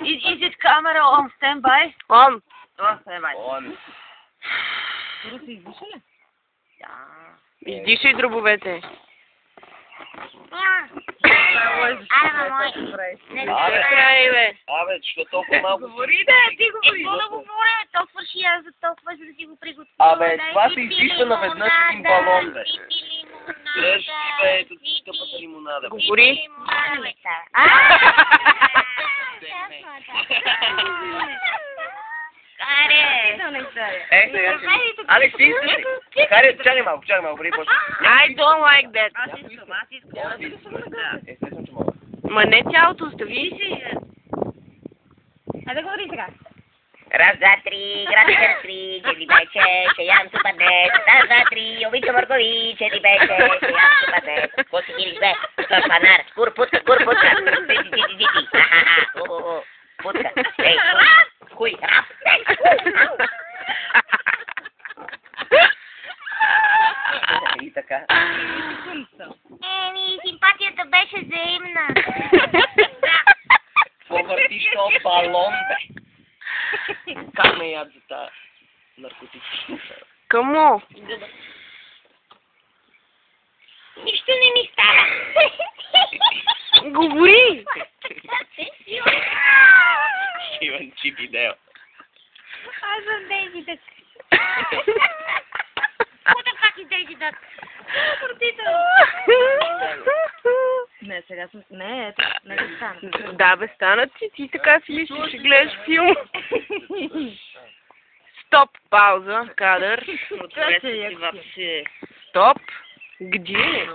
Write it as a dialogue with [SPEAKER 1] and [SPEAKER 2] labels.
[SPEAKER 1] Is it camera on standby?
[SPEAKER 2] On.
[SPEAKER 1] On standby.
[SPEAKER 3] Он.
[SPEAKER 1] Първо се издиша ли? Да.
[SPEAKER 2] Издишай дробовете.
[SPEAKER 4] Айде, мой.
[SPEAKER 2] Край, бе.
[SPEAKER 3] Абе, що толкова малко?
[SPEAKER 1] Говори, да, ти говори.
[SPEAKER 4] Какво да говоря? То свърши, аз за толкова, за да си го приготвя.
[SPEAKER 3] Абе, това се изпиша наведнъж един балон, бе. Слеш си, бе, ето ти скъпата лимонада.
[SPEAKER 2] Говори.
[SPEAKER 4] Каре!
[SPEAKER 3] Сега ще... Алекс, ти искаш ли? Каре, чакай малко, преди почне.
[SPEAKER 2] I don't like that.
[SPEAKER 1] Аз искам.
[SPEAKER 3] Естествено, че мога.
[SPEAKER 2] Ма не цялото, остави си.
[SPEAKER 1] Айде говори сега.
[SPEAKER 4] Раз, два, три, графикър три, чеди беше, ще ям супа днес. Раз, два, три, обичам моркови, чеди беше, ще ям супа днес. Какво си кириш, бе? Той панар, кур путка. Диди. Ахаха, путка. Ей, хуй, рап.
[SPEAKER 3] И така.
[SPEAKER 4] Симпатията беше взаимна.
[SPEAKER 3] Какво въртиш този балон, бе? Как ме яд за тази наркотична?
[SPEAKER 2] Камо?
[SPEAKER 4] Нищо не ми става.
[SPEAKER 2] Говори!
[SPEAKER 3] Иван Чип и Део.
[SPEAKER 4] Аз съм Дейзи Дък. What the fuck is Дейзи Дък?
[SPEAKER 1] Не, сега съм... Не, ето, не да стана.
[SPEAKER 2] Да, бе, стана ти така си ли ще гледаш филм? Стоп, пауза, кадър.
[SPEAKER 1] Отварете си въобще.
[SPEAKER 2] Стоп. Где?